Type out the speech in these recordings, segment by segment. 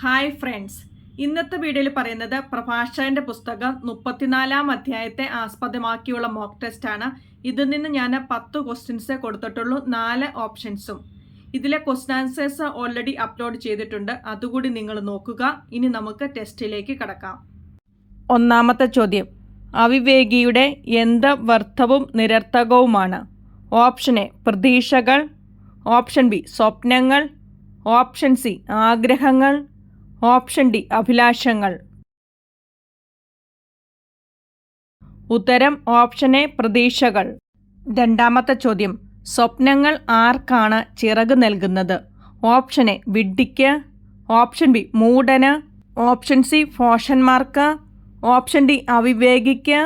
Hi friends, ഇന്നത്തെ വീഡിയോയിൽ പറയുന്നത് പ്രഭാഷകന്റെ പുസ്തകം 34-ാം അധ്യായത്തെ ആസ്പദമാക്കിയുള്ള മോക്ക് ടെസ്റ്റ് ആണ്. ഇതിൽ നിന്ന് ഞാൻ 10 ക്വസ്റ്റ്യൻസ് കൊടുത്തിട്ടുള്ളൂ, 4 ഓപ്ഷൻസും. ഇതിലെ ക്വസ്റ്റ്യൻ ആൻസേഴ്സ് ഓൾറെഡി അപ്ലോഡ് ചെയ്തിട്ടുണ്ട്, അതുകൂടി നിങ്ങൾ നോക്കുക. ഇനി നമുക്ക് ടെസ്റ്റിലേക്ക് കടക്കാം. ഒന്നാമത്തെ ചോദ്യം, അവിവേകിയുടെ എന്ത് വ്യർത്ഥവും നിരർത്ഥകവുമാണ്? ഓപ്ഷൻ എ പ്രതീക്ഷകൾ, ഓപ്ഷൻ ബി സ്വപ്നങ്ങൾ, ഓപ്ഷൻ സി ആഗ്രഹങ്ങൾ, ഓപ്ഷൻ ഡി അഭിലാഷങ്ങൾ. ഉത്തരം ഓപ്ഷൻ എ പ്രതീക്ഷകൾ. രണ്ടാമത്തെ ചോദ്യം, സ്വപ്നങ്ങൾ ആർക്കാണ് ചിറക് നൽകുന്നത്? ഓപ്ഷൻ എ വിഡ്ഢിക്ക്, ഓപ്ഷൻ ബി മൂഢന്, ഓപ്ഷൻ സി ഫോഷന്മാർക്ക്, ഓപ്ഷൻ ഡി അവിവേകിക്ക്.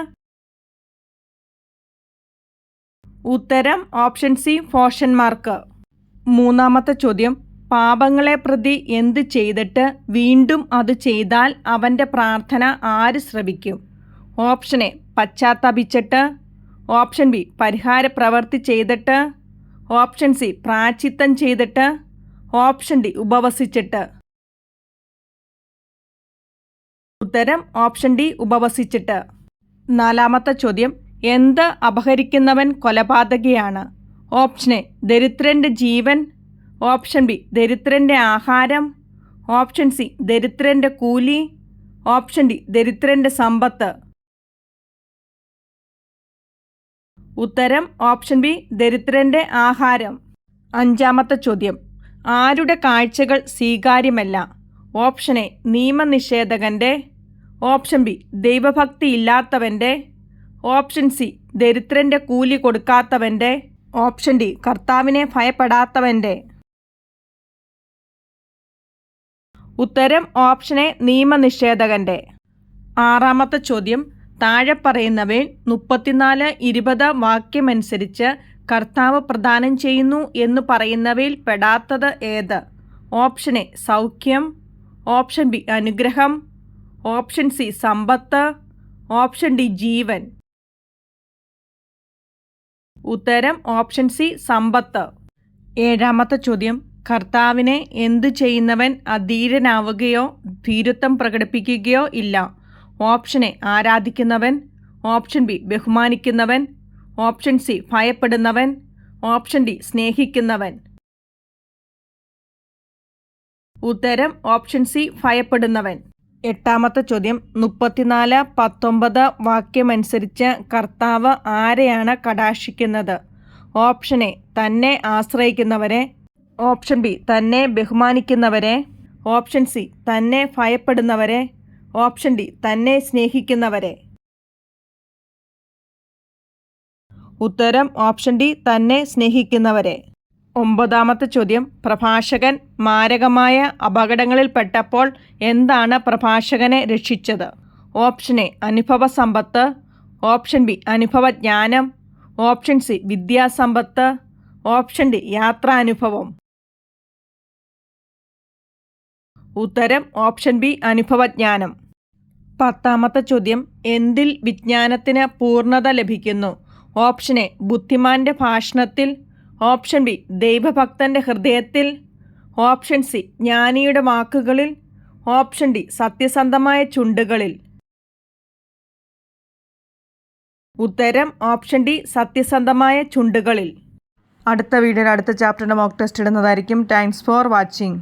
ഉത്തരം ഓപ്ഷൻ സി ഫോഷന്മാർക്ക്. മൂന്നാമത്തെ ചോദ്യം, പാപങ്ങളെ പ്രതി എന്ത് ചെയ്തിട്ട് വീണ്ടും അത് ചെയ്താൽ അവൻ്റെ പ്രാർത്ഥന ആര് ശ്രവിക്കും? ഓപ്ഷൻ എ പശ്ചാത്തപിച്ചിട്ട്, ഓപ്ഷൻ ബി പരിഹാര പ്രവൃത്തി ചെയ്തിട്ട്, ഓപ്ഷൻ സി പ്രായശ്ചിത്തം ചെയ്തിട്ട്, ഓപ്ഷൻ ഡി ഉപവസിച്ചിട്ട്. ഉത്തരം ഓപ്ഷൻ ഡി ഉപവസിച്ചിട്ട്. നാലാമത്തെ ചോദ്യം, എന്ത് അപഹരിക്കുന്നവൻ കൊലപാതകിയാണ്? ഓപ്ഷൻ എ ദരിദ്രൻ്റെ ജീവൻ, ഓപ്ഷൻ ബി ദരിദ്രൻ്റെ ആഹാരം, ഓപ്ഷൻ സി ദരിദ്രൻ്റെ കൂലി, ഓപ്ഷൻ ഡി ദരിദ്രൻ്റെ സമ്പത്ത്. ഉത്തരം ഓപ്ഷൻ ബി ദരിദ്രൻ്റെ ആഹാരം. അഞ്ചാമത്തെ ചോദ്യം, ആരുടെ കാഴ്ചകൾ സ്വീകാര്യമല്ല? ഓപ്ഷൻ എ നിയമനിഷേധകൻ്റെ, ഓപ്ഷൻ ബി ദൈവഭക്തി ഇല്ലാത്തവൻ്റെ, ഓപ്ഷൻ സി ദരിദ്രൻ്റെ കൂലി കൊടുക്കാത്തവൻ്റെ, ഓപ്ഷൻ ഡി കർത്താവിനെ ഭയപ്പെടാത്തവൻ്റെ. ഉത്തരം ഓപ്ഷൻ എ നിയമനിഷേധകൻ്റെ. ആറാമത്തെ ചോദ്യം, താഴെ പറയുന്നവയിൽ 34-20 വാക്യമനുസരിച്ച് കർത്താവ് പ്രദാനം ചെയ്യുന്നു എന്ന് പറയുന്നവയിൽ പെടാത്തത് ഏത്? ഓപ്ഷൻ എ സൗഖ്യം, ഓപ്ഷൻ ബി അനുഗ്രഹം, ഓപ്ഷൻ സി സമ്പത്ത്, ഓപ്ഷൻ ഡി ജീവൻ. ഉത്തരം ഓപ്ഷൻ സി സമ്പത്ത്. ഏഴാമത്തെ ചോദ്യം, കർത്താവിനെ എന്തു ചെയ്യുന്നവൻ അധീരനാവുകയോ ധീരത്വം പ്രകടിപ്പിക്കുകയോ ഇല്ല? ഓപ്ഷൻ എ ആരാധിക്കുന്നവൻ, ഓപ്ഷൻ ബി ബഹുമാനിക്കുന്നവൻ, ഓപ്ഷൻ സി ഭയപ്പെടുന്നവൻ, ഓപ്ഷൻ ഡി സ്നേഹിക്കുന്നവൻ. ഉത്തരം ഓപ്ഷൻ സി ഭയപ്പെടുന്നവൻ. എട്ടാമത്തെ ചോദ്യം, 34-19 വാക്യമനുസരിച്ച് കർത്താവ് ആരെയാണ് കടാക്ഷിക്കുന്നത്? ഓപ്ഷൻ എ തന്നെ ആശ്രയിക്കുന്നവരെ, ഓപ്ഷൻ ബി തന്നെ ബഹുമാനിക്കുന്നവരെ, ഓപ്ഷൻ സി തന്നെ ഭയപ്പെടുന്നവരെ, ഓപ്ഷൻ ഡി തന്നെ സ്നേഹിക്കുന്നവരെ. ഉത്തരം ഓപ്ഷൻ ഡി തന്നെ സ്നേഹിക്കുന്നവരെ. ഒമ്പതാമത്തെ ചോദ്യം, പ്രഭാഷകൻ മാരകമായ അപകടങ്ങളിൽപ്പെട്ടപ്പോൾ എന്താണ് പ്രഭാഷകനെ രക്ഷിച്ചത്? ഓപ്ഷൻ എ അനുഭവ സമ്പത്ത്, ഓപ്ഷൻ ബി അനുഭവജ്ഞാനം, ഓപ്ഷൻ സി വിദ്യാസമ്പത്ത്, ഓപ്ഷൻ ഡി യാത്രാനുഭവം. ഉത്തരം ഓപ്ഷൻ ബി അനുഭവജ്ഞാനം. പത്താമത്തെ ചോദ്യം, എന്തിൽ വിജ്ഞാനത്തിന് പൂർണ്ണത ലഭിക്കുന്നു? ഓപ്ഷൻ എ ബുദ്ധിമാന്റെ ഭാഷണത്തിൽ, ഓപ്ഷൻ ബി ദൈവഭക്തന്റെ ഹൃദയത്തിൽ, ഓപ്ഷൻ സി ജ്ഞാനിയുടെ വാക്കുകളിൽ, ഓപ്ഷൻ ഡി സത്യസന്ധമായ ചുണ്ടുകളിൽ. ഉത്തരം ഓപ്ഷൻ ഡി സത്യസന്ധമായ ചുണ്ടുകളിൽ. അടുത്ത വീഡിയോയിൽ അടുത്ത ചാപ്റ്ററിൻ്റെ മോക്ക് ടെസ്റ്റ് ഇടുന്നതായിരിക്കും. Thanks for watching.